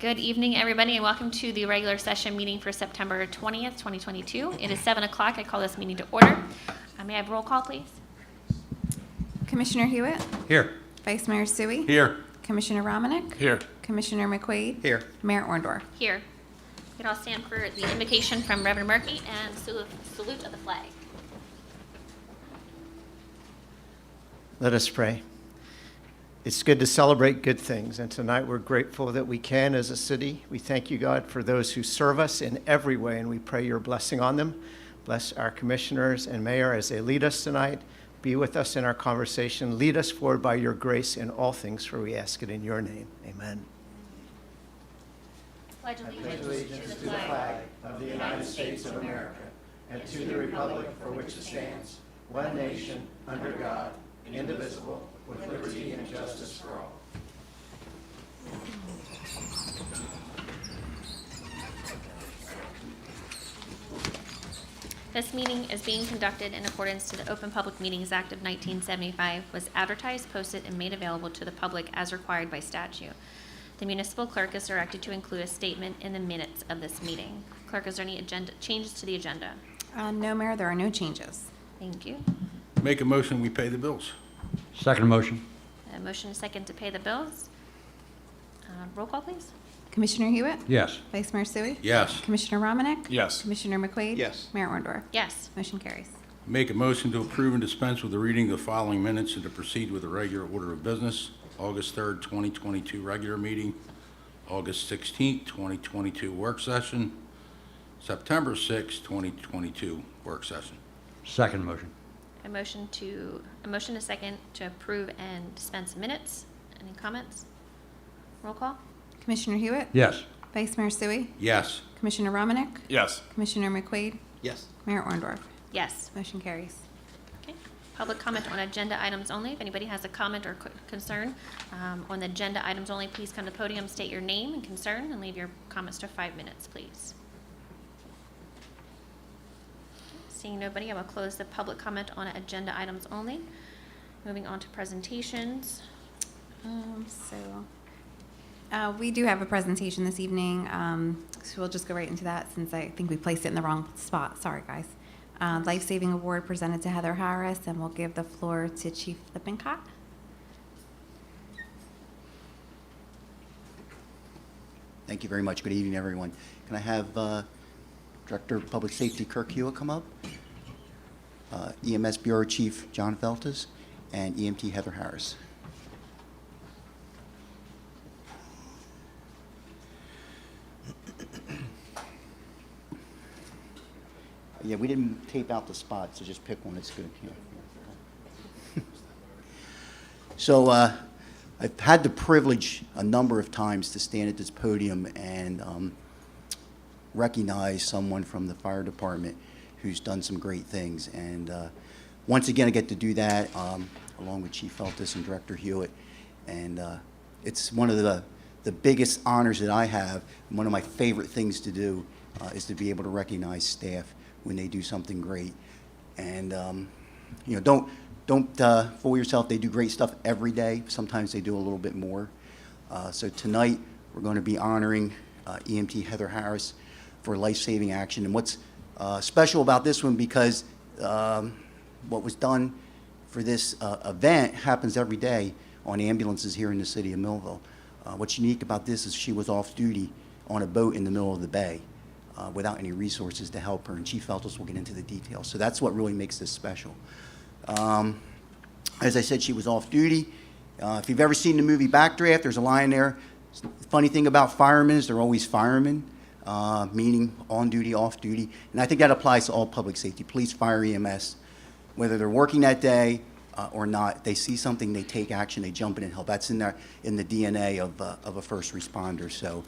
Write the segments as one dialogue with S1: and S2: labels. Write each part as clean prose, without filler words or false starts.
S1: Good evening, everybody, and welcome to the regular session meeting for September 20th, 2022. It is 7 o'clock. I call this meeting to order. May I have roll call, please?
S2: Commissioner Hewitt?
S3: Here.
S2: Vice Mayor Suey?
S3: Here.
S2: Commissioner Romanek?
S3: Here.
S2: Commissioner McQuaid?
S3: Here.
S2: Mayor Orndorff?
S1: Here. You can all stand for the invocation from Reverend Murphy and salute of the flag.
S4: Let us pray. It's good to celebrate good things, and tonight we're grateful that we can as a city. We thank you, God, for those who serve us in every way, and we pray your blessing on them. Bless our commissioners and mayor as they lead us tonight. Be with us in our conversation. Lead us forward by your grace in all things, for we ask it in your name. Amen.
S1: I pledge allegiance to the flag
S4: of the United States of America and to the republic for which it stands, one nation, under God, indivisible, with liberty and justice for all.
S1: This meeting is being conducted in accordance to the Open Public Meetings Act of 1975, was advertised, posted, and made available to the public as required by statute. The municipal clerk is directed to include a statement in the minutes of this meeting. Clerk, is there any changes to the agenda?
S2: No, Mayor, there are no changes.
S1: Thank you.
S3: Make a motion, we pay the bills.
S5: Second motion.
S1: A motion and a second to pay the bills. Roll call, please.
S2: Commissioner Hewitt?
S5: Yes.
S2: Vice Mayor Suey?
S3: Yes.
S2: Commissioner Romanek?
S3: Yes.
S2: Commissioner McQuaid?
S4: Yes.
S2: Mayor Orndorff?
S1: Yes.
S2: Motion carries.
S3: Make a motion to approve and dispense with the reading of the following minutes and to proceed with the regular order of business. August 3rd, 2022 regular meeting, August 16th, 2022 work session, September 6th, 2022 work session.
S5: Second motion.
S1: A motion and a second to approve and dispense minutes. Any comments? Roll call.
S2: Commissioner Hewitt?
S5: Yes.
S2: Vice Mayor Suey?
S3: Yes.
S2: Commissioner Romanek?
S3: Yes.
S2: Commissioner McQuaid?
S4: Yes.
S2: Mayor Orndorff?
S1: Yes.
S2: Motion carries.
S1: Okay. Public comment on agenda items only. If anybody has a comment or concern on the agenda items only, please come to the podium, state your name and concern, and leave your comments to 5 minutes, please. Seeing nobody, I will close the public comment on agenda items only. Moving on to presentations.
S2: We do have a presentation this evening, so we'll just go right into that since I think we placed it in the wrong spot. Sorry, guys. Life Saving Award presented to Heather Harris, and we'll give the floor to Chief Lippincott.
S6: Thank you very much. Good evening, everyone. Can I have Director of Public Safety Kirk Hewitt come up, EMS Bureau Chief John Feltes, and EMT Heather Harris. Yeah, we didn't tape out the spot, so just pick one that's good. Yeah. So I've had the privilege a number of times to stand at this podium and recognize someone from the fire department who's done some great things. And once again, I get to do that along with Chief Feltes and Director Hewitt. And it's one of the biggest honors that I have. And one of my favorite things to do is to be able to recognize staff when they do something great. And you know, don't fool yourself. They do great stuff every day. Sometimes they do a little bit more. So tonight we're going to be honoring EMT Heather Harris for life-saving action. And what's special about this one, because what was done for this event happens every day on ambulances here in the city of Millville. What's unique about this is she was off duty on a boat in the middle of the bay without any resources to help her, and Chief Feltes will get into the details. So that's what really makes this special. As I said, she was off duty. If you've ever seen the movie Backdraft, there's a line there. The funny thing about firemen is they're always firemen, meaning on duty, off duty. And I think that applies to all public safety, police, fire, EMS. Whether they're working that day or not, they see something, they take action, they jump in and help. That's in the DNA of a first responder. So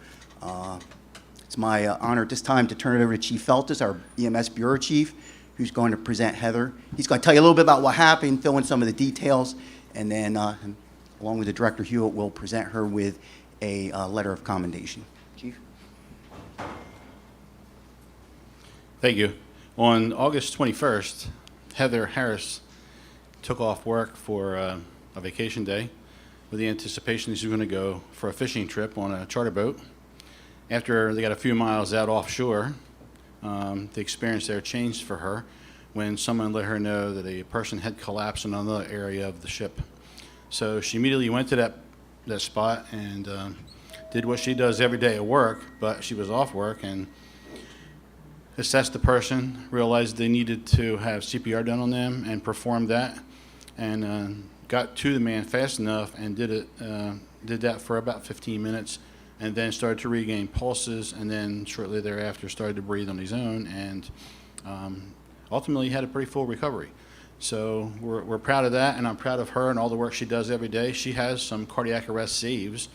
S6: it's my honor at this time to turn it over to Chief Feltes, our EMS Bureau Chief, who's going to present Heather. He's going to tell you a little bit about what happened, fill in some of the details, and then along with the Director Hewitt, we'll present her with a letter of commendation. Chief?
S7: Thank you. On August 21st, Heather Harris took off work for a vacation day with the anticipation that she was going to go for a fishing trip on a charter boat. After they got a few miles out offshore, the experience there changed for her when someone let her know that a person had collapsed in another area of the ship. So she immediately went to that spot and did what she does every day at work, but she was off work and assessed the person, realized they needed to have CPR done on them, and performed that, and got to the man fast enough and did that for about 15 minutes, and then started to regain pulses, and then shortly thereafter started to breathe on his own, and ultimately had a pretty full recovery. So we're proud of that, and I'm proud of her and all the work she does every day. She has some cardiac arrest saves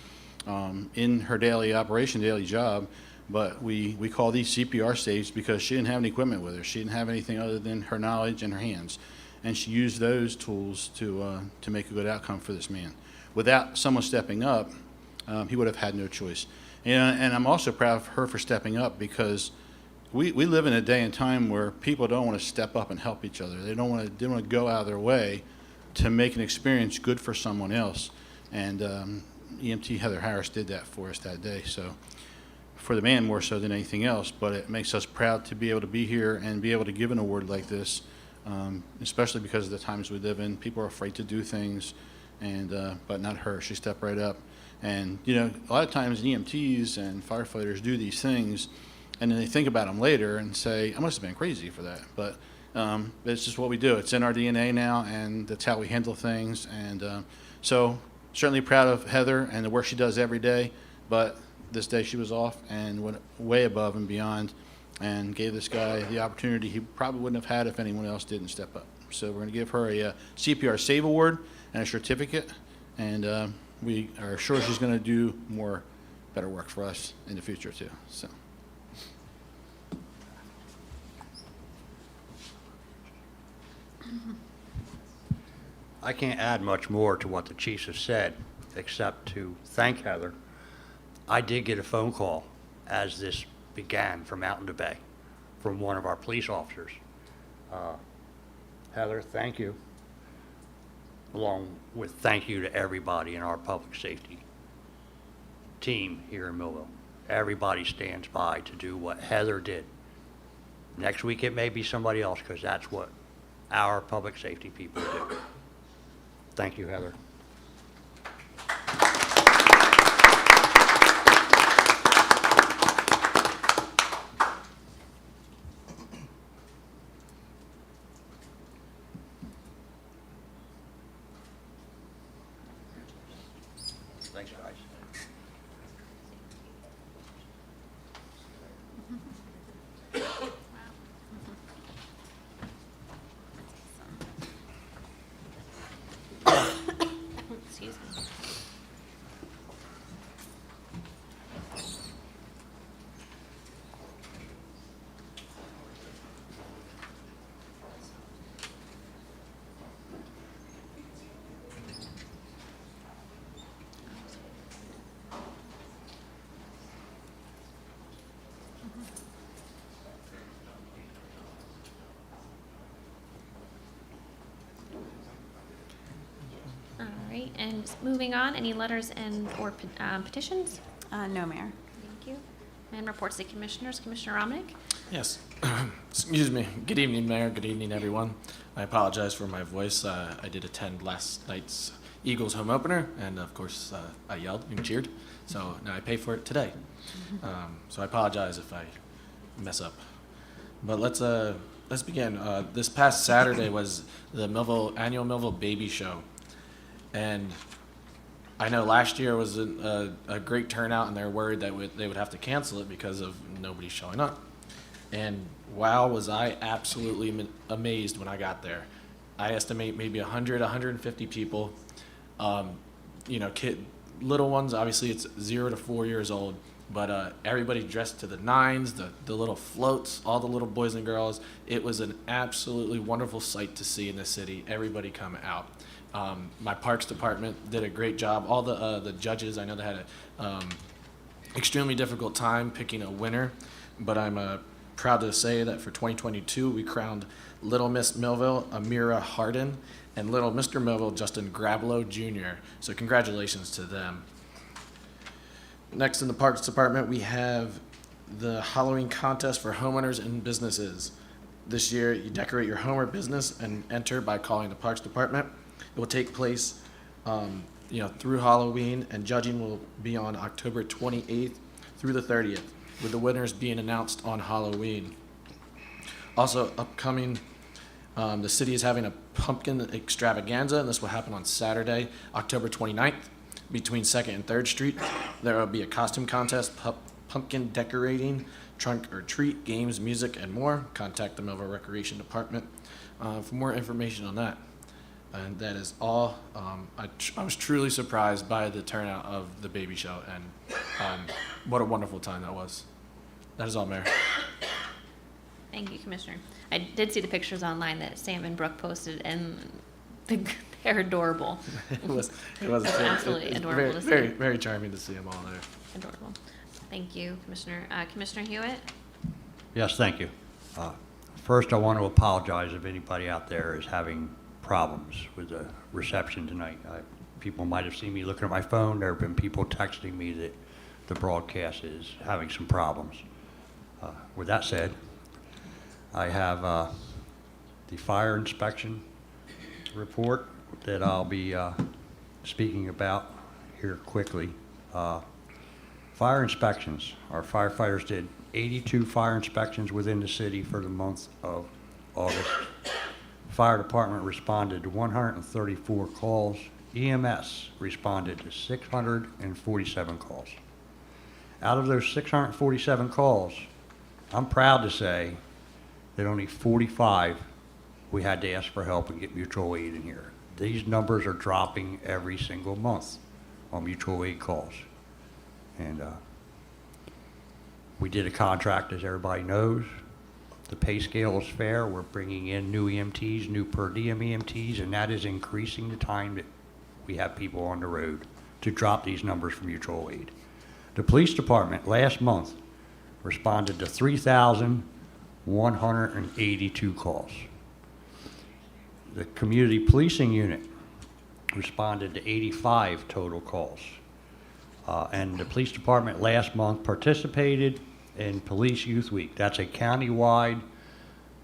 S7: in her daily operation, daily job, but we call these CPR saves because she didn't have any equipment with her. She didn't have anything other than her knowledge and her hands, and she used those tools to make a good outcome for this man. Without someone stepping up, he would have had no choice. And I'm also proud of her for stepping up, because we live in a day and time where people don't want to step up and help each other. They don't want to go out of their way to make an experience good for someone else. And EMT Heather Harris did that for us that day. So for the man more so than anything else, but it makes us proud to be able to be here and be able to give an award like this, especially because of the times we live in. People are afraid to do things, and but not her. She stepped right up. And, you know, a lot of times EMTs and firefighters do these things, and then they think about them later and say, I must have been crazy for that. But it's just what we do. It's in our DNA now, and that's how we handle things. And so certainly proud of Heather and the work she does every day, but this day she was off and went way above and beyond and gave this guy the opportunity he probably wouldn't have had if anyone else didn't step up. So we're going to give her a CPR Save Award and a certificate, and we are sure she's going to do more better work for us in the future too. So.
S5: I can't add much more to what the chiefs have said, except to thank Heather. I did get a phone call as this began from out in the bay, from one of our police officers. Heather, thank you, along with thank you to everybody in our public safety team here in Millville. Everybody stands by to do what Heather did. Next week it may be somebody else, because that's what our public safety people do. Thank you, Heather. Thanks, guys.
S1: Excuse me. All right, and moving on, any letters and or petitions?
S2: No, Mayor.
S1: Thank you. And reports to commissioners. Commissioner Romnick?
S8: Yes. Excuse me. Good evening, Mayor. Good evening, everyone. I apologize for my voice. I did attend last night's Eagles home opener, and of course, I yelled and cheered. So now I pay for it today. So I apologize if I mess up. But let's begin. This past Saturday was the annual Millville Baby Show, and I know last year was a great turnout, and they're worried that they would have to cancel it because of nobody showing up. And wow, was I absolutely amazed when I got there. I estimate maybe 100, 150 people. Little ones, obviously it's 0 to 4 years old, but everybody dressed to the nines, the little floats, all the little boys and girls. It was an absolutely wonderful sight to see in the city, everybody come out. My parks department did a great job. All the judges, I know they had an extremely difficult time picking a winner, but I'm proud to say that for 2022, we crowned Little Miss Millville, Amira Harden, and Little Mr. Millville, Justin Grablow Jr. So congratulations to them. Next in the Parks Department, we have the Halloween contest for homeowners and businesses. This year, you decorate your home or business and enter by calling the Parks Department. It will take place, through Halloween, and judging will be on October 28th through the 30th, with the winners being announced on Halloween. Also upcoming, the city is having a pumpkin extravaganza, and this will happen on Saturday, October 29th, between 2nd and 3rd Street. There will be a costume contest, pumpkin decorating, trunk or treat, games, music, and more. Contact the Melville Recreation Department for more information on that. And that is all. I was truly surprised by the turnout of the baby show, and what a wonderful time that was. That is all, Mayor.
S1: Thank you, Commissioner. I did see the pictures online that Sam and Brooke posted, and they're adorable.
S8: It was
S1: Absolutely adorable to see.
S8: Very, very charming to see them all there.
S1: Adorable. Thank you, Commissioner. Commissioner Hewitt?
S9: Yes, thank you. First, I want to apologize if anybody out there is having problems with the reception tonight. People might have seen me looking at my phone. There have been people texting me that the broadcast is having some problems. With that said, I have the fire inspection report that I'll be speaking about here quickly. Fire inspections. Our firefighters did 82 fire inspections within the city for the month of August. Fire department responded to 134 calls. EMS responded to 647 calls. Out of those 647 calls, I'm proud to say that only 45 we had to ask for help and get mutual aid in here. These numbers are dropping every single month on mutual aid calls. And we did a contract, as everybody knows. The pay scale is fair. We're bringing in new EMTs, new per diem EMTs, and that is increasing the time that we have people on the road to drop these numbers for mutual aid. The police department last month responded to 3,182 calls. The community policing unit responded to 85 total calls. And the police department last month participated in Police Youth Week. That's a county-wide,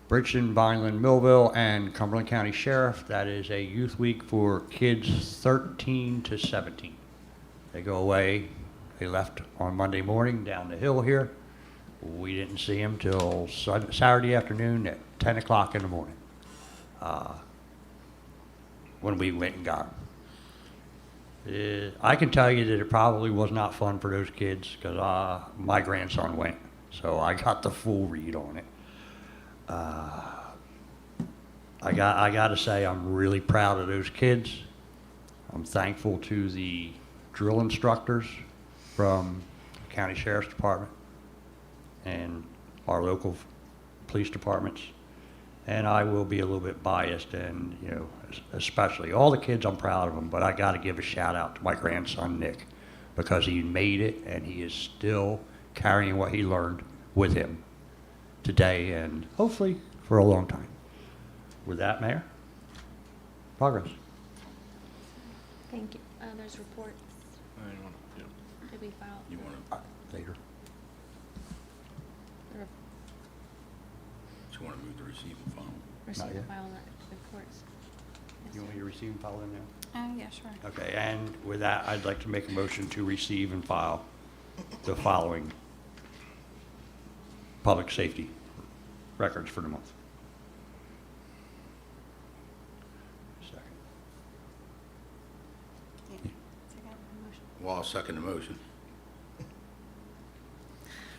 S9: Bridgeton, Vineland, Millville, and Cumberland County Sheriff. That is a youth week for kids 13 to 17. They go away. They left on Monday morning down the hill here. We didn't see them till Saturday afternoon at 10 o'clock in the morning when we went and got them. I can tell you that it probably was not fun for those kids because my grandson went, so I got the full read on it. I got to say I'm really proud of those kids. I'm thankful to the drill instructors from the County Sheriff's Department and our local police departments. And I will be a little bit biased, and especially all the kids, I'm proud of them, but I got to give a shout out to my grandson Nick, because he made it and he is still carrying what he learned with him today and hopefully for a long time. With that, Mayor, progress.
S1: Thank you. There's reports. Did we file?
S3: You want to,
S9: Later.
S3: you want to move to receive and file?
S1: Receive
S9: yet.
S1: and file that reports.
S9: You want me to receive and file them now?
S2: Yeah, sure.
S9: Okay, and with that, I'd like to make a motion to receive and file the following public safety records for the month. Second.
S3: Well, I'll second the motion.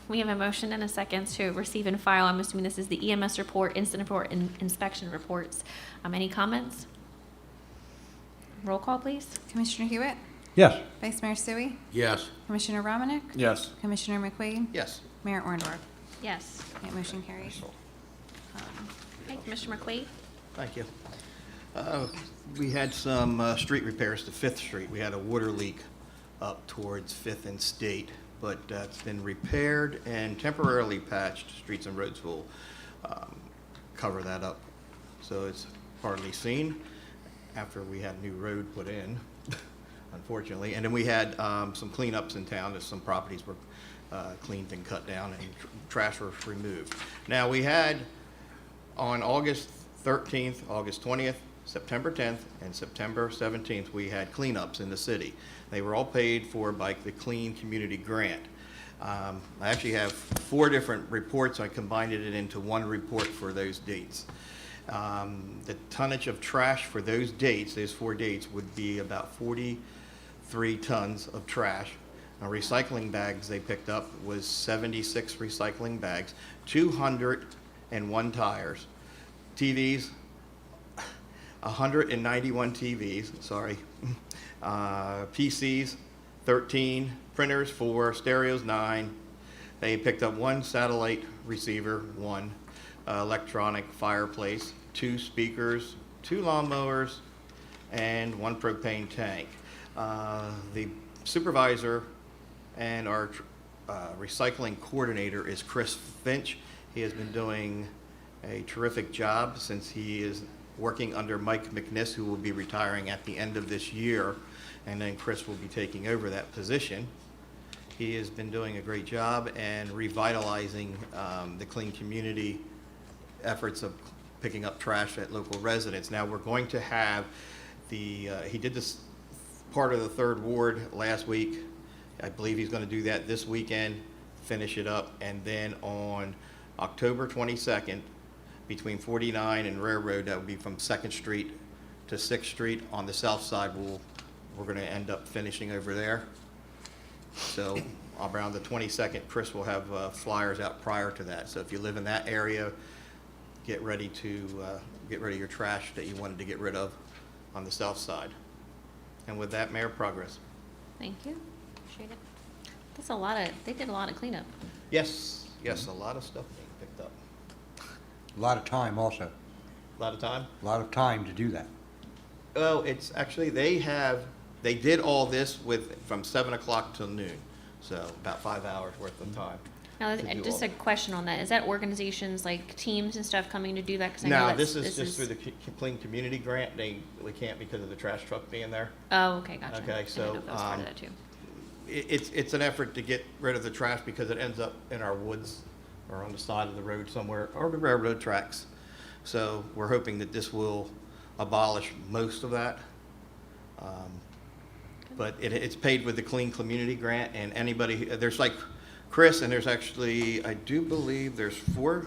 S1: We have a motion and a second to receive and file. I'm assuming this is the EMS report, incident report, and inspection reports. Any comments? Roll call, please.
S2: Commissioner Hewitt?
S9: Yes.
S2: Vice Mayor Suey?
S3: Yes.
S2: Commissioner Romanek?
S8: Yes.
S2: Commissioner McQuaid?
S4: Yes.
S2: Mayor Orndorff?
S1: Yes.
S2: Okay, motion carries.
S1: Okay, Commissioner McQuaid?
S10: Thank you. We had some street repairs to Fifth Street. We had a water leak up towards Fifth and State, but it's been repaired and temporarily patched. Streets and Roads will cover that up, so it's hardly seen. After we had new road put in, unfortunately. And then we had some cleanups in town as some properties were cleaned and cut down and trash was removed. Now, we had on August 13th, August 20th, September 10th, and September 17th, we had cleanups in the city. They were all paid for by the Clean Community Grant. I actually have 4 different reports. I combined it into one report for those dates. The tonnage of trash for those dates, those 4 dates, would be about 43 tons of trash. Now, recycling bags they picked up was 76 recycling bags, 201 tires, TVs, 191 TVs, sorry, PCs, 13, printers, 4, stereos, 9. They picked up 1 satellite receiver, 1 electronic fireplace, 2 speakers, 2 lawnmowers, and 1 propane tank. The supervisor and our recycling coordinator is Chris Finch. He has been doing a terrific job since he is working under Mike McNiss, who will be retiring at the end of this year, and then Chris will be taking over that position. He has been doing a great job and revitalizing the clean community efforts of picking up trash at local residents. Now, we're going to have he did this part of the 3rd Ward last week. I believe he's going to do that this weekend, finish it up, and then on October 22nd, between 49 and Railroad, that would be from 2nd Street to 6th Street on the south side, we're going to end up finishing over there. So around the 22nd, Chris will have flyers out prior to that. So if you live in that area, get ready your trash that you wanted to get rid of on the south side. And with that, Mayor, progress.
S1: Thank you. Appreciate it. They did a lot of cleanup.
S10: Yes, a lot of stuff being picked up.
S9: A lot of time also,
S10: A lot of time?
S9: a lot of time to do that.
S10: Oh, it's actually, they did all this from 7 o'clock till noon, so about 5 hours worth of time.
S1: Now,
S10: to do
S1: just
S10: all
S1: a question on that. Is that organizations like teams and stuff coming to do that? 'Cause I know
S10: No,
S1: that's-
S10: this is just through the Clean Community Grant. We can't because of the trash truck being there.
S1: Oh, okay, gotcha.
S10: Okay,
S1: I didn't know
S10: so,
S1: if that was part of that too.
S10: It's an effort to get rid of the trash because it ends up in our woods or on the side of the road somewhere, or the railroad tracks. So we're hoping that this will abolish most of that. But it's paid with the Clean Community Grant, and anybody, there's like Chris, and there's actually, I do believe there's 4.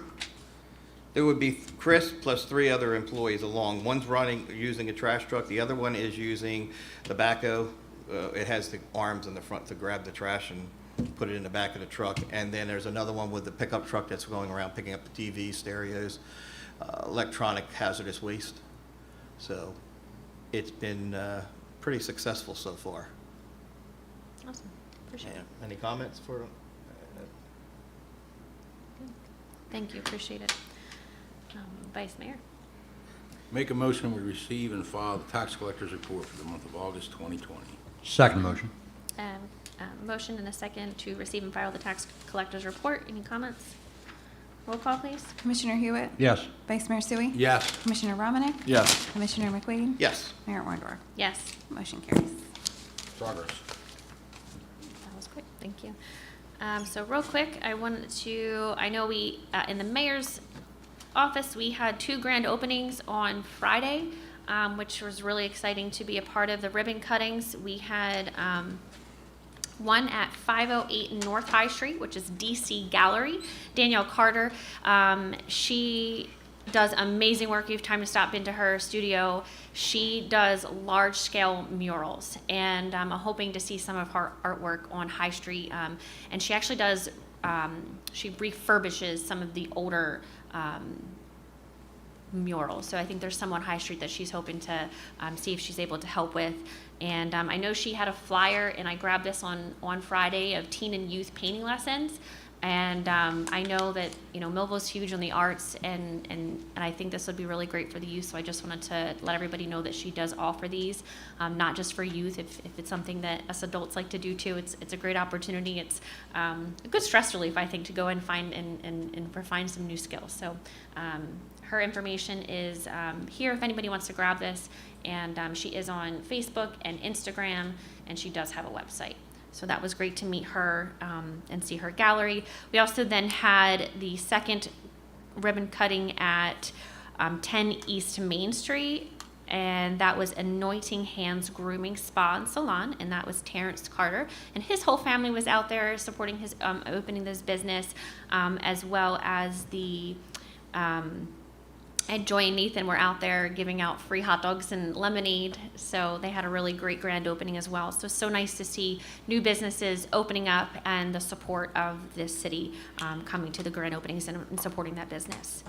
S10: There would be Chris plus 3 other employees along. One's using a trash truck. The other one is using the backhoe. It has the arms in the front to grab the trash and put it in the back of the truck. And then there's another one with the pickup truck that's going around picking up the TVs, stereos, electronic hazardous waste. So it's been pretty successful so far.
S1: Awesome. Appreciate it.
S10: Any comments for?
S1: Thank you. Appreciate it. Vice Mayor.
S3: Make a motion we receive and file the tax collector's report for the month of August 2020.
S9: Second motion.
S1: Motion and a second to receive and file the tax collector's report. Any comments? Roll call, please.
S2: Commissioner Hewitt?
S9: Yes.
S2: Vice Mayor Sui?
S3: Yes.
S2: Commissioner Romanek?
S8: Yes.
S2: Commissioner McQueen?
S10: Yes.
S2: Mayor Wondorf?
S1: Yes.
S2: Motion carries.
S3: Progress.
S1: That was quick, thank you. So real quick, I know we, in the mayor's office, we had 2 grand openings on Friday, which was really exciting to be a part of the ribbon cuttings. We had one at 508 North High Street, which is DC Gallery. Danielle Carter, she does amazing work. You have time to stop into her studio. She does large-scale murals, and I'm hoping to see some of her artwork on High Street. And she actually does, she refurbishes some of the older murals. So I think there's some on High Street that she's hoping to see if she's able to help with. And I know she had a flyer, and I grabbed this on Friday, of teen and youth painting lessons. And I know that, Millville's huge on the arts, and I think this would be really great for the youth. So I just wanted to let everybody know that she does offer these, not just for youth. If it's something that us adults like to do too, it's a great opportunity. It's a good stress relief, I think, to go and find and refine some new skills. So her information is here if anybody wants to grab this. And she is on Facebook and Instagram, and she does have a website. So that was great to meet her and see her gallery. We also then had the second ribbon cutting at 10 East Main Street, and that was Anointing Hands Grooming Spa and Salon, and that was Terrence Carter. And his whole family was out there supporting his opening this business, as well as the and Joy and Nathan were out there giving out free hot dogs and lemonade. So they had a really great grand opening as well. So nice to see new businesses opening up and the support of this city coming to the grand openings and supporting that business.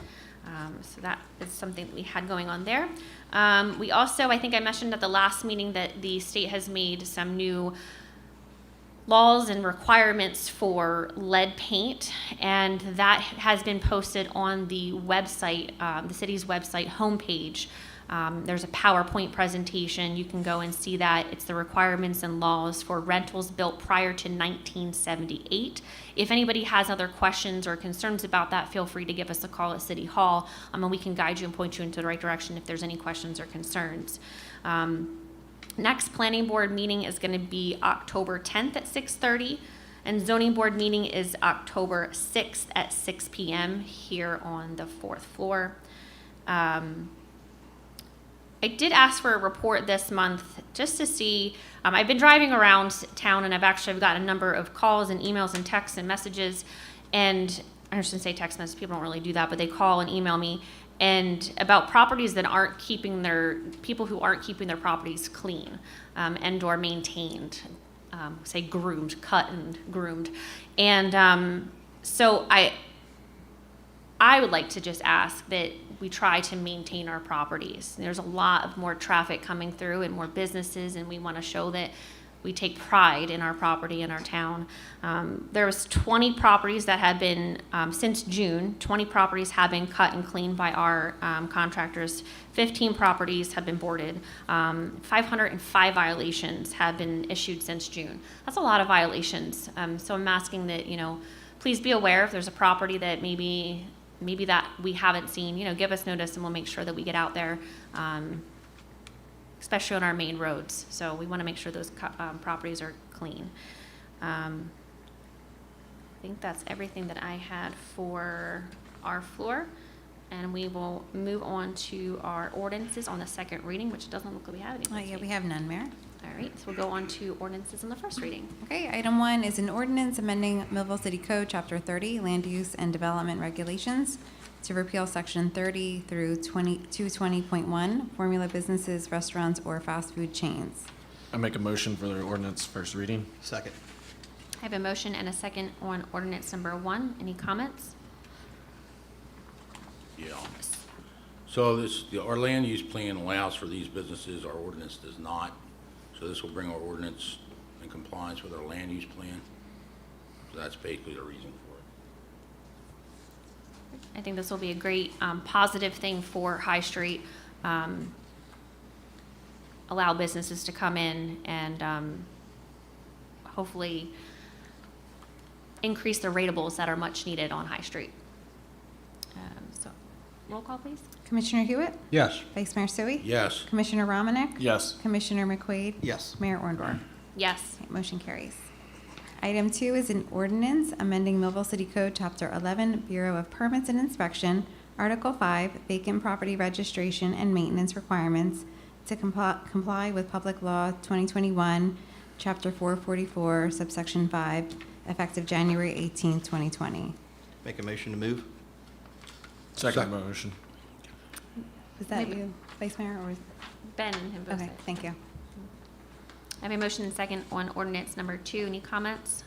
S1: So that is something that we had going on there. We also, I think I mentioned at the last meeting that the state has made some new laws and requirements for lead paint, and that has been posted on the website, the city's website homepage. There's a PowerPoint presentation. You can go and see that. It's the requirements and laws for rentals built prior to 1978. If anybody has other questions or concerns about that, feel free to give us a call at City Hall, and we can guide you and point you into the right direction if there's any questions or concerns. Next planning board meeting is going to be October 10th at 6:30, and zoning board meeting is October 6th at 6 p.m. here on the 4th floor. I did ask for a report this month just to see, I've been driving around town, and I've gotten a number of calls and emails and texts and messages, and I shouldn't say text messages, people don't really do that, but they call and email me, and about properties that aren't keeping people who aren't keeping their properties clean and or maintained, say groomed, cut and groomed. And so I would like to just ask that we try to maintain our properties. There's a lot of more traffic coming through and more businesses, and we want to show that we take pride in our property in our town. There was 20 properties that have been, since June, 20 properties have been cut and cleaned by our contractors. 15 properties have been boarded. 505 violations have been issued since June. That's a lot of violations. So I'm asking that, please be aware if there's a property that maybe that we haven't seen, give us notice, and we'll make sure that we get out there, especially on our main roads. So we want to make sure those properties are clean. I think that's everything that I had for our floor. And we will move on to our ordinances on the second reading, which doesn't look like we have any.
S2: Yeah, we have none, Mayor.
S1: All right, so we'll go on to ordinances on the first reading.
S2: Okay, item 1 is an ordinance amending Millville City Code, Chapter 30, Land Use and Development Regulations, to repeal Section 30 through 220.1, formula businesses, restaurants, or fast food chains.
S8: I make a motion for the ordinance first reading.
S10: Second.
S1: I have a motion and a second on ordinance number 1. Any comments?
S3: Yeah. So our land use plan allows for these businesses, our ordinance does not. So this will bring our ordinance in compliance with our land use plan. So that's basically the reason for it.
S1: I think this will be a great positive thing for High Street. Allow businesses to come in and hopefully increase the ratables that are much needed on High Street. So roll call, please.
S2: Commissioner Hewitt?
S9: Yes.
S2: Vice Mayor Sui?
S3: Yes.
S2: Commissioner Romanek?
S8: Yes.
S2: Commissioner McQuaid?
S10: Yes.
S2: Mayor Orndorff?
S1: Yes.
S2: Okay, motion carries. Item 2 is an ordinance amending Millville City Code, Chapter 11, Bureau of Permits and Inspection, Article 5, vacant property registration and maintenance requirements to comply with Public Law 2021, Chapter 444, subsection 5, effective January 18, 2020.
S10: Make a motion to move?
S8: Second motion.
S2: Is that
S1: Maybe-
S2: you, Vice Mayor, or?
S1: Ben and him both.
S2: Okay,
S1: said.
S2: thank you.
S1: I have a motion and second on ordinance number 2. Any comments?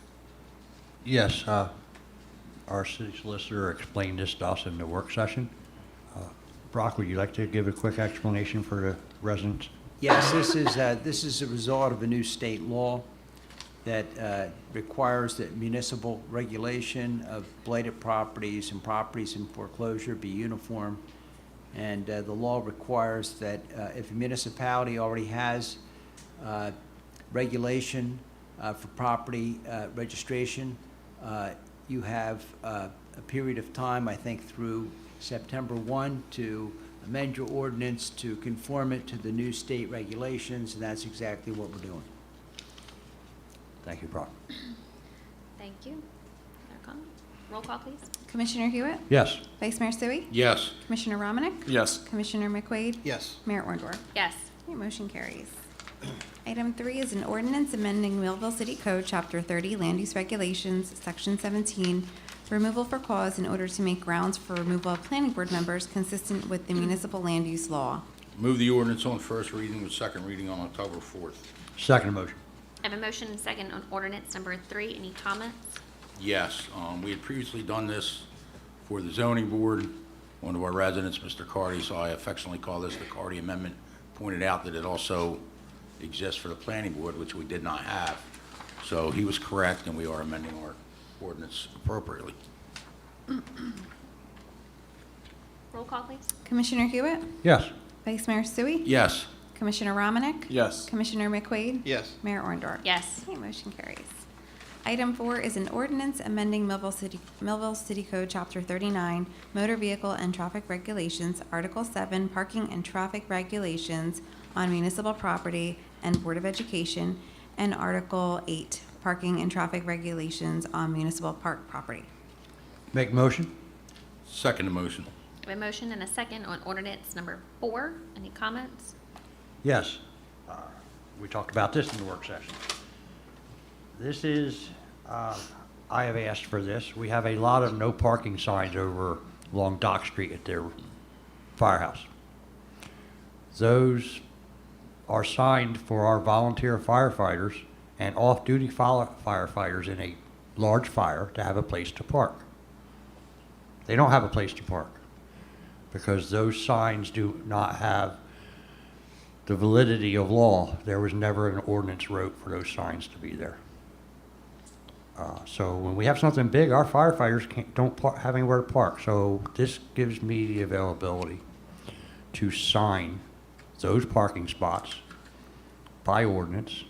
S9: Yes, our city solicitor explained this to us in the work session. Brock, would you like to give a quick explanation for the residents?
S11: Yes, this is a result of a new state law. that requires that municipal regulation of blighted properties and properties in foreclosure be uniform. And the law requires that if a municipality already has regulation for property registration, you have a period of time, I think through September 1, to amend your ordinance to conform it to the new state regulations, and that's exactly what we're doing.
S9: Thank you, Brock.
S1: Thank you. Other comment? Roll call, please.
S2: Commissioner Hewitt?
S9: Yes.
S2: Vice Mayor Sui?
S3: Yes.
S2: Commissioner Romanek?
S8: Yes.
S2: Commissioner McQuaid?
S10: Yes.
S2: Mayor Orndorff?
S1: Yes.
S2: Okay, motion carries. Item 3 is an ordinance amending Millville City Code, Chapter 30, Land Use Regulations, Section 17, removal for cause in order to make grounds for removal of planning board members consistent with the municipal land use law.
S3: Move the ordinance on first reading with second reading on October 4th.
S9: Second motion.
S1: I have a motion and second on ordinance number 3. Any comments?
S3: Yes, we had previously done this for the zoning board. One of our residents, Mr. Cardy, so I affectionately call this the Cardy Amendment, pointed out that it also exists for the planning board, which we did not have. So he was correct, and we are amending our ordinance appropriately.
S1: Roll call, please.
S2: Commissioner Hewitt?
S9: Yes.
S2: Vice Mayor Sui?
S3: Yes.
S2: Commissioner Romanek?
S8: Yes.
S2: Commissioner McQuaid?
S10: Yes.
S2: Mayor Orndorff?
S1: Yes.
S2: Okay, motion carries. Item 4 is an ordinance amending Millville City Code, Chapter 39, Motor Vehicle and Traffic Regulations, Article 7, Parking and Traffic Regulations on Municipal Property and Board of Education, and Article 8, Parking and Traffic Regulations on Municipal Park Property.
S9: Make motion?
S3: Second motion.
S1: I have a motion and a second on ordinance number 4. Any comments?
S9: Yes. We talked about this in the work session. This is, I have asked for this. We have a lot of no parking signs over along Dock Street at their firehouse. Those are signed for our volunteer firefighters and off-duty firefighters in a large fire to have a place to park. They don't have a place to park because those signs do not have the validity of law. There was never an ordinance wrote for those signs to be there. So when we have something big, our firefighters don't have anywhere to park. So this gives me the availability to sign those parking spots by ordinance.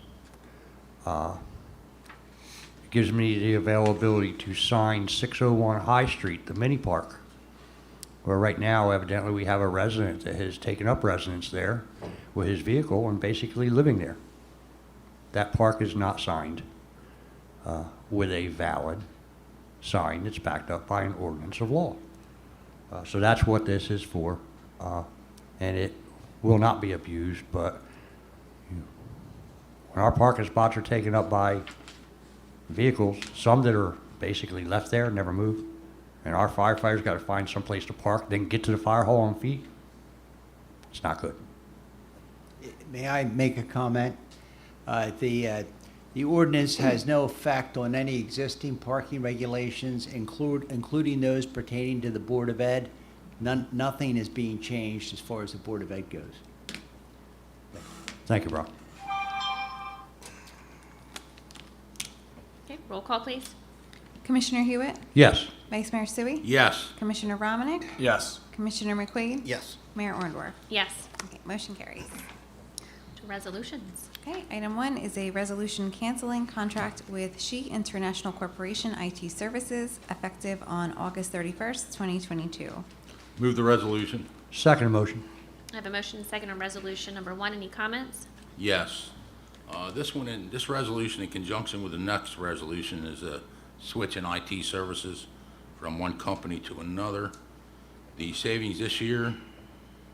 S9: It gives me the availability to sign 601 High Street, the mini park, where right now evidently we have a resident that has taken up residence there with his vehicle and basically living there. That park is not signed with a valid sign that's backed up by an ordinance of law. So that's what this is for, and it will not be abused, but when our parking spots are taken up by vehicles, some that are basically left there, never moved, and our firefighters got to find some place to park, then get to the fire hall on feet, it's not good.
S11: May I make a comment? The ordinance has no effect on any existing parking regulations, including those pertaining to the Board of Ed. Nothing is being changed as far as the Board of Ed goes.
S9: Thank you, Brock.
S1: Okay, roll call, please.
S2: Commissioner Hewitt?
S9: Yes.
S2: Vice Mayor Sui?
S3: Yes.
S2: Commissioner Romanek?
S8: Yes.
S2: Commissioner McQuaid?
S10: Yes.
S2: Mayor Orndorff?
S1: Yes.
S2: Okay, motion carries.
S1: To resolutions.
S2: Okay, item 1 is a resolution canceling contract with She International Corporation IT Services effective on August 31st, 2022.
S3: Move the resolution.
S9: Second motion.
S1: I have a motion and second on resolution number 1. Any comments?
S3: Yes. This resolution in conjunction with the next resolution is a switch in IT services from one company to another. The savings this year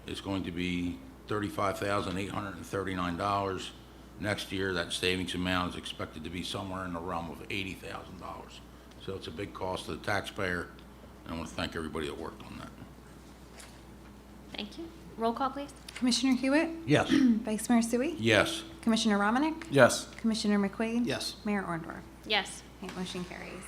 S3: is going to be $35,839. Next year, that savings amount is expected to be somewhere in the realm of $80,000. So it's a big cost to the taxpayer, and I want to thank everybody that worked on that.
S1: Thank you. Roll call, please.
S2: Commissioner Hewitt?
S9: Yes.
S2: Vice Mayor Sui?
S3: Yes.
S2: Commissioner Romanek?
S8: Yes.
S2: Commissioner McQuaid?
S10: Yes.
S2: Mayor Orndorff?
S1: Yes.
S2: Okay, motion carries.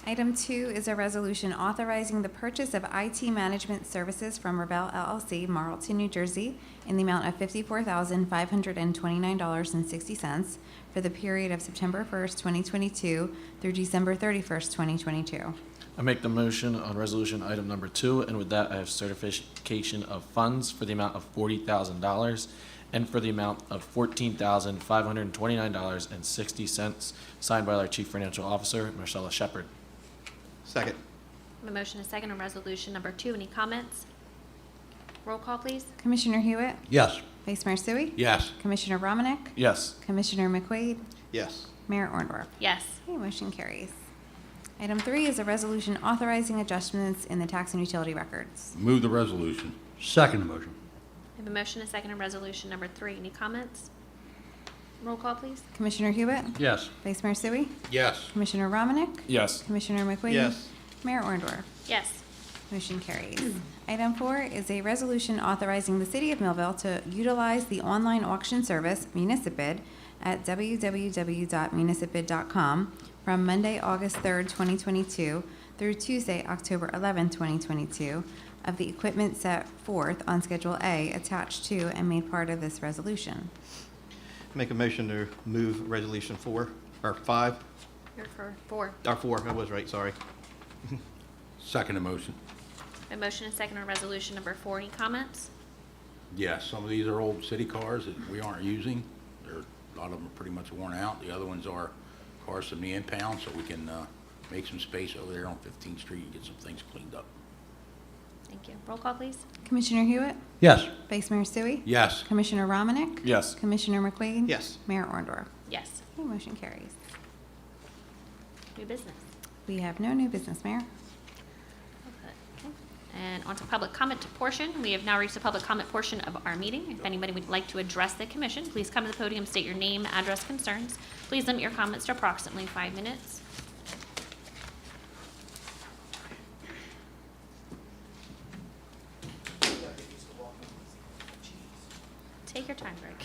S2: Item 2 is a resolution authorizing the purchase of IT management services from Revel LLC, Marlton, New Jersey, in the amount of $54,529.60 for the period of September 1st, 2022 through December 31st, 2022.
S8: I make the motion on resolution item number 2, and with that, I have certification of funds for the amount of $40,000 and for the amount of $14,529.60, signed by our Chief Financial Officer, Marcella Shepard.
S10: Second.
S1: A motion and a second on resolution number 2. Any comments? Roll call, please.
S2: Commissioner Hewitt?
S9: Yes.
S2: Vice Mayor Sui?
S3: Yes.
S2: Commissioner Romanek?
S8: Yes.
S2: Commissioner McQuaid?
S10: Yes.
S2: Mayor Orndorff?
S1: Yes.
S2: Okay, motion carries. Item 3 is a resolution authorizing adjustments in the tax and utility records.
S3: Move the resolution.
S9: Second motion.
S1: I have a motion and a second on resolution number 3. Any comments? Roll call, please.
S2: Commissioner Hewitt?
S9: Yes.
S2: Vice Mayor Sui?
S3: Yes.
S2: Commissioner Romanek?
S8: Yes.
S2: Commissioner McQuaid?
S10: Yes.
S2: Mayor Orndorff?
S1: Yes.
S2: Motion carries. Item 4 is a resolution authorizing the City of Millville to utilize the online auction service Municipid at www.municipid.com from Monday, August 3rd, 2022 through Tuesday, October 11th, 2022 of the equipment set forth on Schedule A attached to and made part of this resolution.
S10: Make a motion to move resolution 4, or 5,
S1: Here for 4.
S10: or 4, I was right, sorry.
S3: Second motion.
S1: A motion and a second on resolution number 4. Any comments?
S3: Yes, some of these are old city cars that we aren't using. A lot of them are pretty much worn out. The other ones are cars from the impound, so we can make some space over there on 15th Street and get some things cleaned up.
S1: Thank you. Roll call, please.
S2: Commissioner Hewitt?
S9: Yes.
S2: Vice Mayor Sui?
S3: Yes.
S2: Commissioner Romanek?
S8: Yes.
S2: Commissioner McQuaid?
S10: Yes.
S2: Mayor Orndorff?
S1: Yes.
S2: Okay, motion carries.
S1: New business.
S2: We have no new business, Mayor.
S1: Okay. And on to public comment portion. We have now reached the public comment portion of our meeting. If anybody would like to address the commission, please come to the podium, state your name, address, concerns. Please limit your comments to approximately 5 minutes. Take your time, Greg.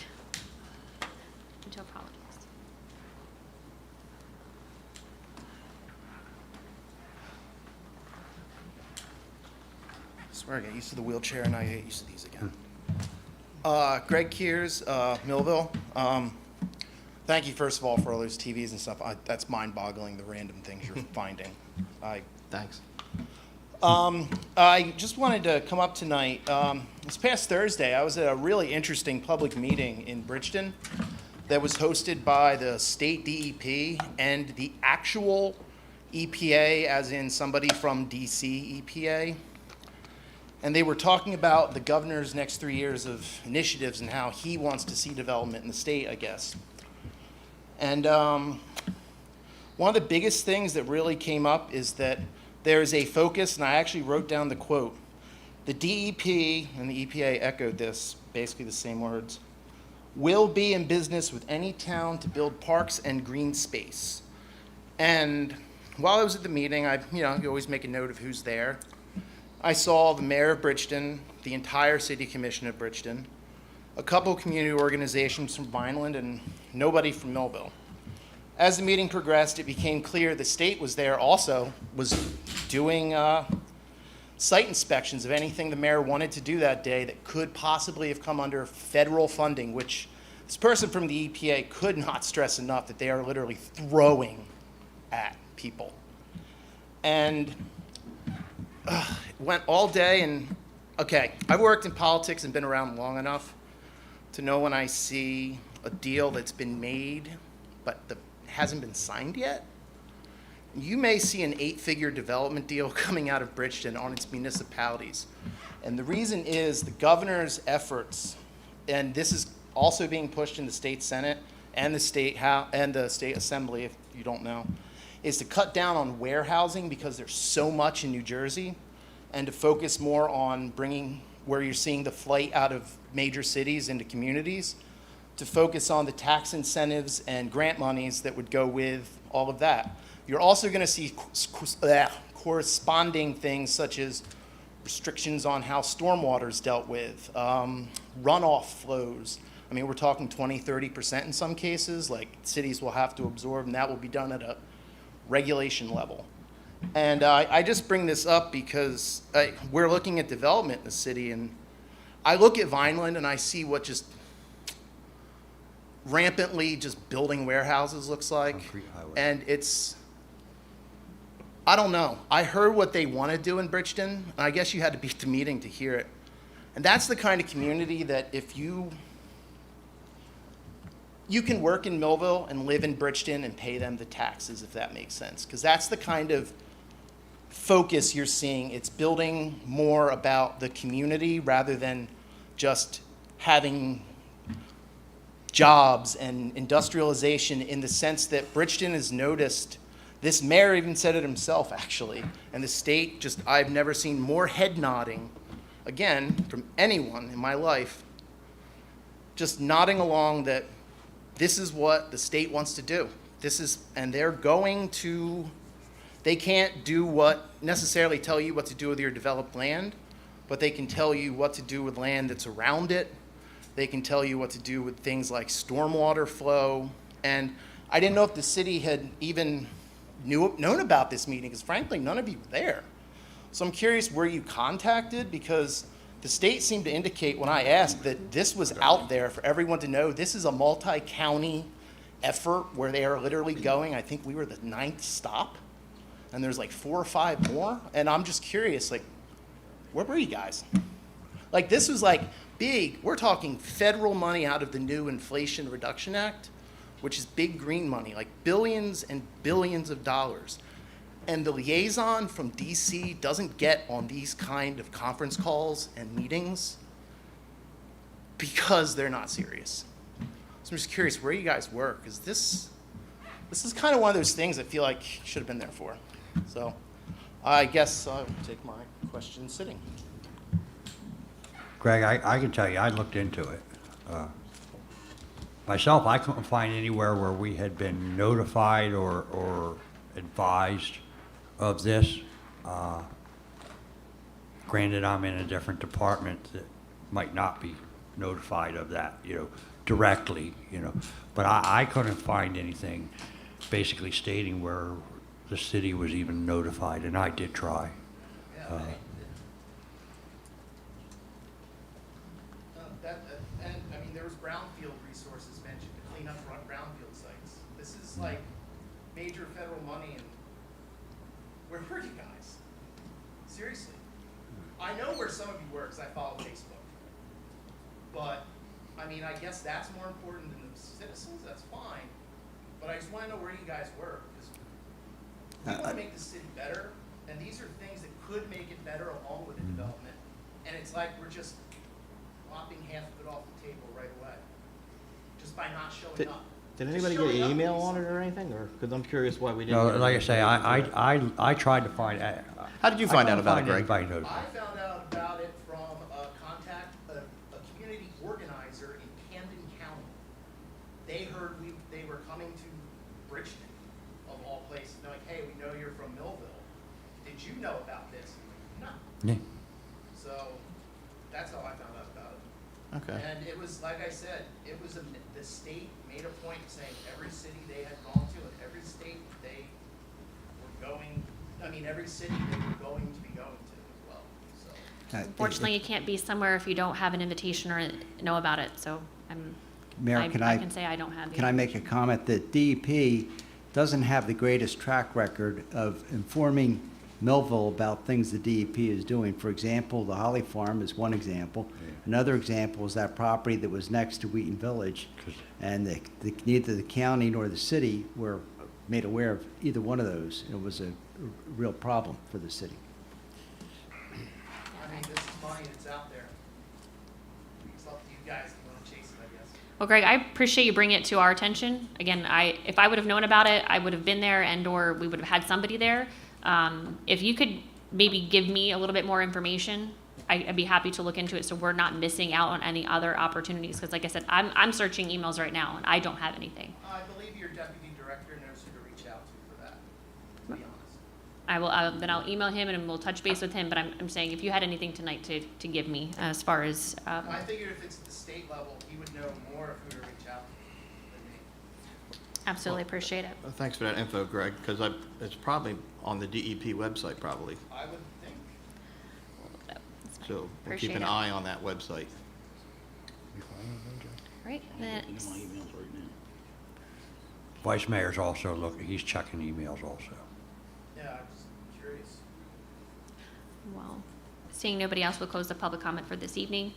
S1: And to apologize.
S12: I swear I get used to the wheelchair and I get used to these again. Greg Kears, Millville. Thank you, first of all, for all those TVs and stuff. That's mind-boggling, the random things you're finding.
S10: Thanks.
S12: I just wanted to come up tonight. This past Thursday, I was at a really interesting public meeting in Bridgeton that was hosted by the state DEP and the actual EPA, as in somebody from DC EPA. And they were talking about the governor's next 3 years of initiatives and how he wants to see development in the state, I guess. And one of the biggest things that really came up is that there's a focus, and I actually wrote down the quote. The DEP and the EPA echoed this, basically the same words. Will be in business with any town to build parks and green space. And while I was at the meeting, you always make a note of who's there. I saw the mayor of Bridgeton, the entire city commission of Bridgeton, a couple community organizations from Vineland, and nobody from Millville. As the meeting progressed, it became clear the state was there also, was doing site inspections of anything the mayor wanted to do that day that could possibly have come under federal funding, which this person from the EPA could not stress enough that they are literally throwing at people. And went all day, and okay, I've worked in politics and been around long enough to know when I see a deal that's been made but hasn't been signed yet. You may see an 8-figure development deal coming out of Bridgeton on its municipalities. And the reason is the governor's efforts, and this is also being pushed in the state Senate and the state Assembly, if you don't know, is to cut down on warehousing because there's so much in New Jersey, and to focus more on bringing where you're seeing the flight out of major cities into communities, to focus on the tax incentives and grant monies that would go with all of that. You're also going to see corresponding things such as restrictions on how stormwater is dealt with, runoff flows. I mean, we're talking 20-30% in some cases, like cities will have to absorb, and that will be done at a regulation level. And I just bring this up because we're looking at development in the city, and I look at Vineland and I see what just rampantly just building warehouses looks like.
S9: Concrete highway.
S12: And it's, I don't know. I heard what they want to do in Bridgeton, and I guess you had to be at the meeting to hear it. And that's the kind of community that if you can work in Millville and live in Bridgeton and pay them the taxes, if that makes sense. Because that's the kind of focus you're seeing. It's building more about the community rather than just having jobs and industrialization, in the sense that Bridgeton has noticed, this mayor even said it himself actually, and the state just, I've never seen more head nodding, again, from anyone in my life, just nodding along that this is what the state wants to do. And they're going to, they can't necessarily tell you what to do with your developed land, but they can tell you what to do with land that's around it. They can tell you what to do with things like stormwater flow. And I didn't know if the city had even known about this meeting, because frankly, none of you were there. So I'm curious, were you contacted? Because the state seemed to indicate when I asked that this was out there for everyone to know. This is a multi-county effort where they are literally going, I think we were the 9th stop, and there's like 4 or 5 more. And I'm just curious, like, where were you guys? Like, this was like big, we're talking federal money out of the new Inflation Reduction Act, which is big green money, like billions and billions of dollars. And the liaison from DC doesn't get on these kind of conference calls and meetings because they're not serious. So I'm just curious where you guys were, because this is kind of one of those things I feel like should have been there for. So I guess I'll take my question sitting.
S9: Greg, I can tell you, I looked into it. Myself, I couldn't find anywhere where we had been notified or advised of this. Granted, I'm in a different department that might not be notified of that, directly, But I couldn't find anything basically stating where the city was even notified, and I did try.
S12: And I mean, there was brownfield resources mentioned to clean up brownfield sites. This is like major federal money, and where were you guys? Seriously. I know where some of you were because I follow Facebook. But, I mean, I guess that's more important than the citizens, that's fine. But I just want to know where you guys were, because we want to make the city better, and these are things that could make it better along with the development. And it's like we're just lopping half of it off the table right away, just by not showing up.
S10: Did anybody get an email on it or anything? Or, because I'm curious why we didn't.
S9: No,
S10: get
S9: like I
S10: it.
S9: say, I tried to find.
S10: How did you find out about it, Greg?
S12: I found out about it from a community organizer in Camden County. They heard they were coming to Bridgeton, of all places. They're like, hey, we know you're from Millville. Did you know about this? No.
S9: Yeah.
S12: So that's how I found out about it.
S10: Okay.
S12: And it was, like I said, it was the state made a point saying every city they had gone to and every state they were going, every city they were going to be going to as well, so.
S1: Unfortunately, you can't be somewhere if you don't have an invitation or know about it, so
S11: Mayor,
S1: I can say I don't have the.
S11: Can I make a comment that DEP doesn't have the greatest track record of informing Melville about things the DEP is doing? For example, the Holly Farm is one example. Another example is that property that was next to Wheaton Village, and neither the county nor the city were made aware of either one of those. It was a real problem for the city.
S12: I mean, this is money that's out there. It's up to you guys if you want to chase it, I guess.
S1: Well, Greg, I appreciate you bringing it to our attention. Again, if I would have known about it, I would have been there or we would have had somebody there. If you could maybe give me a little bit more information, I'd be happy to look into it so we're not missing out on any other opportunities. Because like I said, I'm searching emails right now and I don't have anything.
S12: I believe your deputy director knows who to reach out to for that, to be honest.
S1: Then I'll email him and we'll touch base with him. But I'm saying if you had anything tonight to give me as far as.
S12: I figured if it's at the state level, he would know more of who to reach out to than me.
S1: Absolutely appreciate it.
S10: Thanks for that info, Greg, because it's probably on the DEP website, probably.
S12: I would think.
S10: So we'll
S1: Appreciate
S10: keep an
S1: it.
S10: eye on that website.
S1: Right, next.
S9: Vice Mayor's also looking, he's checking emails also.
S12: Yeah, I'm just curious.
S1: Well, seeing nobody else, we'll close the public comment for this evening.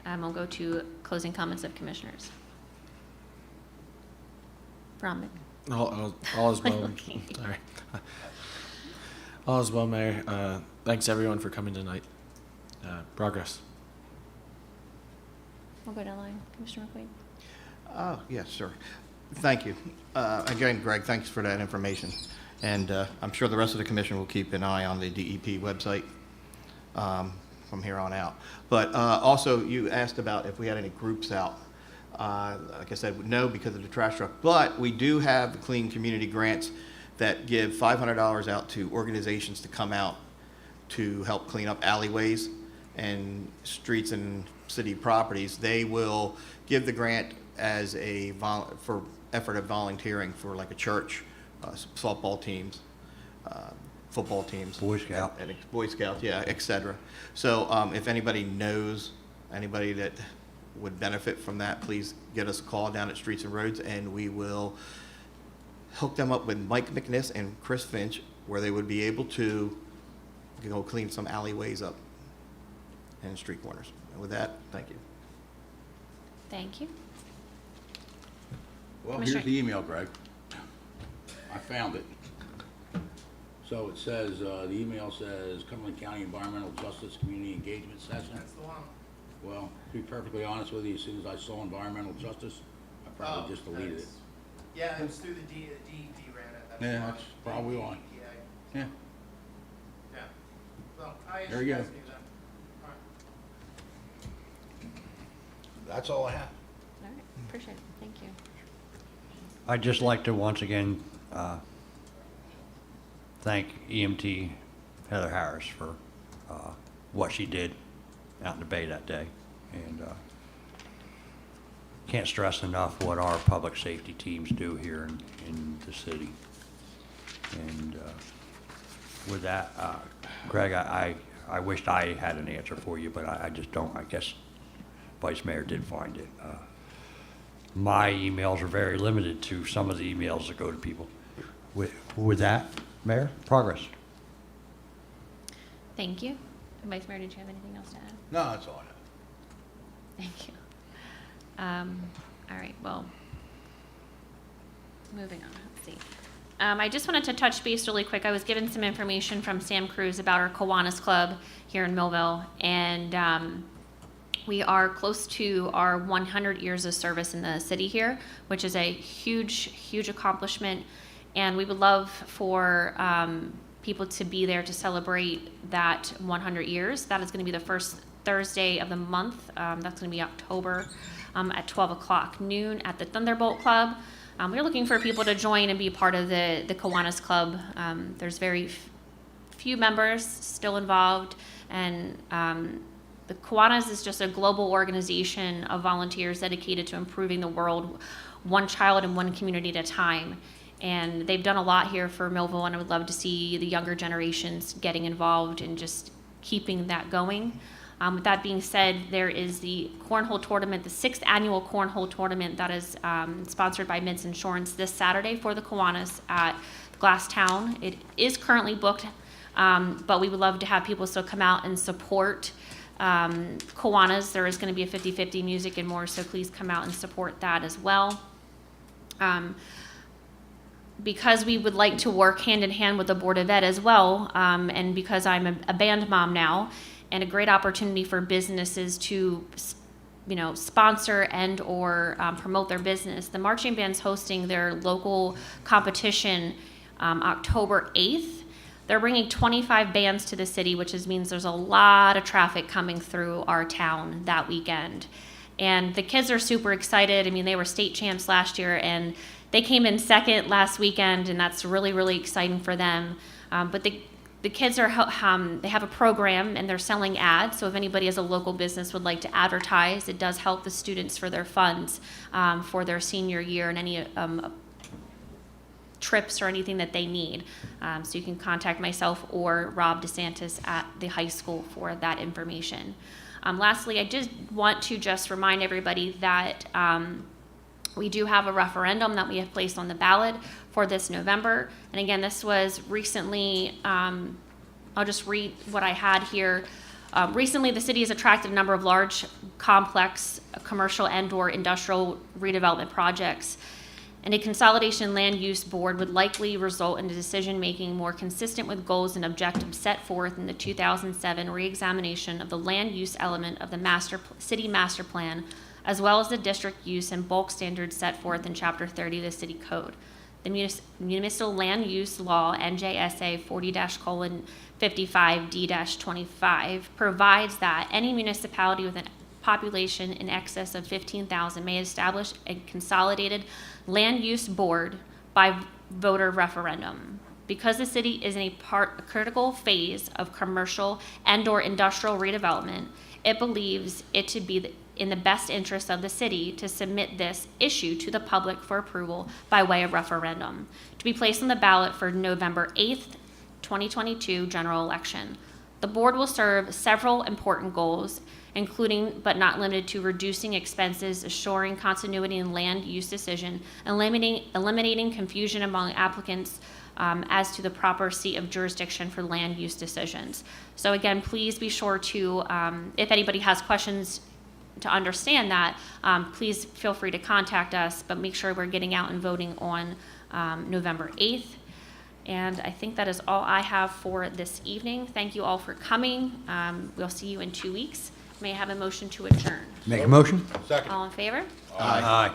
S1: We'll go to closing comments of commissioners. From
S8: All is well.
S1: Okay.
S8: Sorry. All is well, Mayor. Thanks everyone for coming tonight. Progress.
S1: We'll go down the line. Commissioner McQuaid.
S10: Oh, yes, sir. Thank you. Again, Greg, thanks for that information. And I'm sure the rest of the commission will keep an eye on the DEP website from here on out. But also, you asked about if we had any groups out. Like I said, no, because of the trash truck. But we do have the Clean Community Grants that give $500 out to organizations to come out to help clean up alleyways and streets and city properties. They will give the grant as a for effort of volunteering for like a church, softball teams, football teams,
S9: Boy Scout.
S10: and Boy Scouts, yeah, et cetera. So if anybody knows anybody that would benefit from that, please get us a call down at Streets and Roads, and we will hook them up with Mike McNiss and Chris Finch, where they would be able to go clean some alleyways up and street corners. And with that, thank you.
S1: Thank you.
S3: Well,
S1: Commissioner-
S3: here's the email, Greg. I found it. So it says, the email says Cumberland County Environmental Justice Community Engagement Session.
S12: That's the one.
S3: Well, to be perfectly honest with you, as soon as I saw environmental justice, I probably just deleted it.
S12: Yeah, it was through the DEP ran it.
S3: Yeah, that's probably why. Yeah,
S12: Yeah. Well, I
S3: There you go.
S12: guys knew that. All right.
S3: that's all I have.
S1: All right, appreciate it. Thank you.
S9: I'd just like to once again thank EMT Heather Harris for what she did out in the Bay that day. And can't stress enough what our public safety teams do here in the city. And with that, Greg, I wished I had an answer for you, but I just don't. I guess Vice Mayor did find it. My emails are very limited to some of the emails that go to people. With that, Mayor, progress.
S1: Thank you. Vice Mayor, did you have anything else to add?
S3: No, that's all I have.
S1: Thank you. All right, well, moving on, let's see. I just wanted to touch base really quick. I was given some information from Sam Cruz about our Kiwanis Club here in Millville, and we are close to our 100 years of service in the city here, which is a huge, huge accomplishment, and we would love for people to be there to celebrate that 100 years. That is going to be the first Thursday of the month. That's going to be October at 12 o'clock noon at the Thunderbolt Club. We're looking for people to join and be part of the Kiwanis Club. There's very few members still involved, and the Kiwanis is just a global organization of volunteers dedicated to improving the world one child and one community at a time. And they've done a lot here for Millville, and I would love to see the younger generations getting involved and just keeping that going. With that being said, there is the Cornhole Tournament, the 6th annual Cornhole Tournament that is sponsored by Mids Insurance this Saturday for the Kiwanis at Glass Town. It is currently booked, but we would love to have people still come out and support Kiwanis. There is going to be a 50-50 music and more, so please come out and support that as well. Because we would like to work hand in hand with the Board of Ed as well, and because I'm a band mom now, and a great opportunity for businesses to, sponsor and or promote their business. The marching band's hosting their local competition October 8th. They're bringing 25 bands to the city, which means there's a lot of traffic coming through our town that weekend. And the kids are super excited. I mean, they were state champs last year, and they came in second last weekend, and that's really, really exciting for them. But the kids are they have a program, and they're selling ads. So if anybody as a local business would like to advertise, it does help the students for their funds for their senior year and any trips or anything that they need. So you can contact myself or Rob DeSantis at the high school for that information. Lastly, I just want to just remind everybody that we do have a referendum that we have placed on the ballot for this November. And again, this was recently, I'll just read what I had here. Recently, the city has attracted a number of large, complex, commercial and/or industrial redevelopment projects. And a consolidation land use board would likely result in a decision-making more consistent with goals and objectives set forth in the 2007 reexamination of the land use element of the city master plan, as well as the district use and bulk standards set forth in Chapter 30 of the City Code. The Municipal Land Use Law, NJSA 40:55D-25, provides that any municipality with a population in excess of 15,000 may establish a consolidated land use board by voter referendum. Because the city is in a critical phase of commercial and/or industrial redevelopment, it believes it to be in the best interest of the city to submit this issue to the public for approval by way of referendum, to be placed on the ballot for November 8th, 2022 general election. The board will serve several important goals, including but not limited to reducing expenses, assuring continuity in land use decision, eliminating confusion among applicants as to the proper seat of jurisdiction for land use decisions. So again, please be sure to, if anybody has questions to understand that, please feel free to contact us, but make sure we're getting out and voting on November 8th. And I think that is all I have for this evening. Thank you all for coming. We'll see you in 2 weeks. May I have a motion to adjourn?
S9: Make a motion?
S3: Second.
S1: All in favor?
S9: Aye.